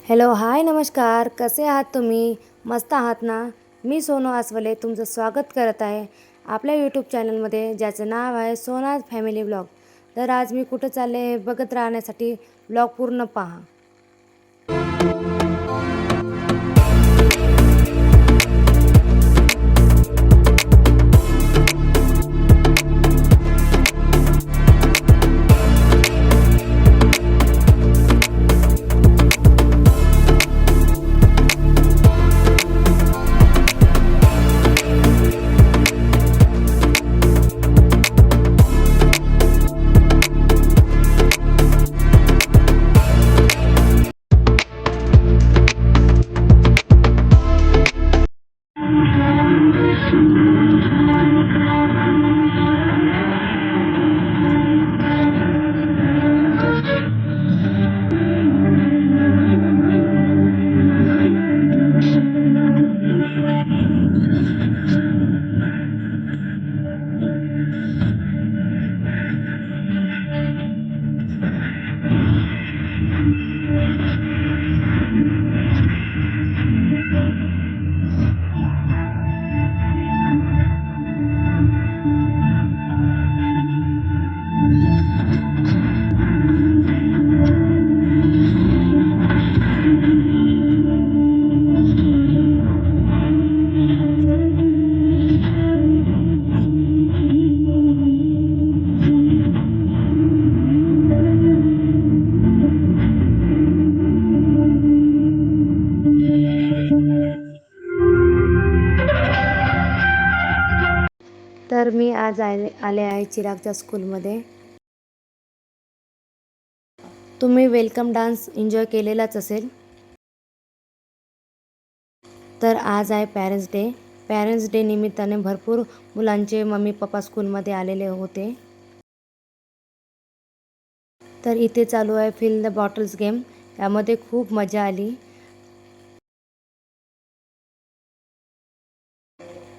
Hello hi नमस्कार, कसे आहात तुम्ही? मस्त आहात ना? मी सोनू आसवले तुमचं स्वागत करत आहे आपल्या यूट्यूब चॅनलमध्ये, ज्याचं नाव आहे सोनाज फॅमिली ब्लॉग. तर आज मी कुठं चालले हे बघत राहण्यासाठी ब्लॉग पूर्ण पहा. तर मी आज आले आहे चिरागच्या स्कूलमध्ये. तुम्ही वेलकम डान्स एन्जॉय केलेलाच असेल. तर आज आहे पॅरेंट्स डे. पॅरेंट्स डे निमित्ताने भरपूर मुलांचे मम्मी पप्पा स्कूलमध्ये आलेले होते. तर इथे चालू आहे फिल द बॉटल्स गेम. यामध्ये खूप मजा आली.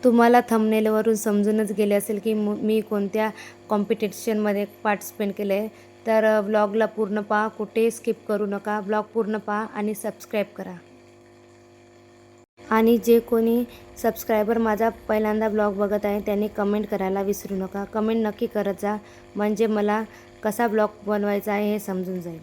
तुम्हाला थंबनेलवरून समजूनच गेले असेल की मी कोणत्या कॉम्पिटिशनमध्ये पार्टिसिपेट केले आहे. तर ब्लॉगला पूर्ण पहा, कुठे स्किप करू नका. ब्लॉग पूर्ण पहा आणि सबस्क्राईब करा. आणि जे कोणी सबस्क्रायबर माझा पहिल्यांदा ब्लॉग बघत आहे त्यांनी कमेंट करायला विसरू नका. कमेंट नक्की करत जा, म्हणजे मला कसा ब्लॉग बनवायचा आहे हे समजून जाईल.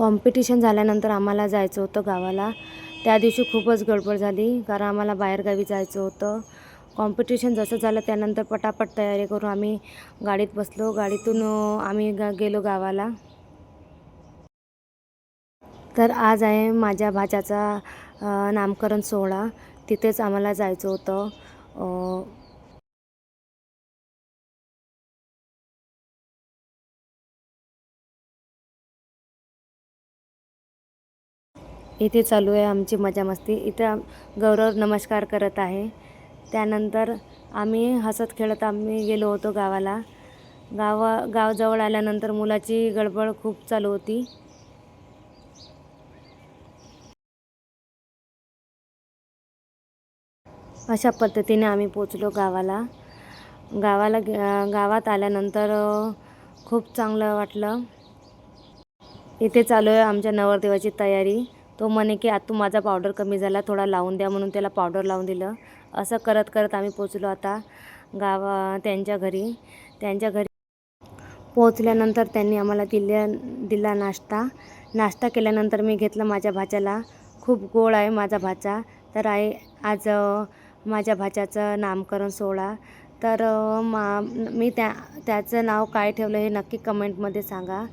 कॉम्पिटिशन झाल्यानंतर आम्हाला जायचं होतं गावाला. त्या दिवशी खूपच गडबड झाली कारण आम्हाला बाहेरगावी जायचं होतं. कॉम्पिटिशन जसं झालं त्यानंतर पटापट तयारी करून आम्ही गाडीत बसलो. गाडीतून आम्ही गेलो गावाला. तर आज आहे माझ्या भाच्याचा नामकरण सोहळा. तिथेच आम्हाला जायचं होतं. इथे चालू आहे आमची मजा मस्ती. इथं गौरव नमस्कार करत आहे. त्यानंतर आम्ही हसत खेळत आम्ही गेलो होतो गावाला. गाव जवळ आल्यानंतर मुलाची गडबड खूप चालू होती. अशा पद्धतीने आम्ही पोचलो गावाला. गावात आल्यानंतर खूप चांगलं वाटलं. इथे चालू आहे आमच्या नवरदेवाची तयारी. तो म्हणे की आतू माझा पावडर कमी झाला, थोडा लावून द्या, म्हणून त्याला पावडर लावून दिलं. असं करत करत आम्ही पोचलो आता त्यांच्या घरी पोचल्यानंतर त्यांनी आम्हाला दिला नाश्ता केल्यानंतर मी घेतलं माझ्या भाच्याला. खूप गोड आहे माझा भाचा. तर आज माझ्या भाच्याचं नामकरण सोहळा. तर मी त्याचं नाव काय ठेवलं हे नक्की कमेंटमध्ये सांगा.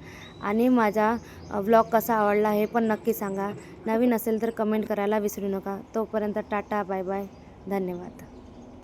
आणि माझा व्लॉग कसा आवडला हे पण नक्की सांगा. नवीन असेल तर कमेंट करायला विसरू नका. तोपर्यंत टाटा, बाय बाय, धन्यवाद.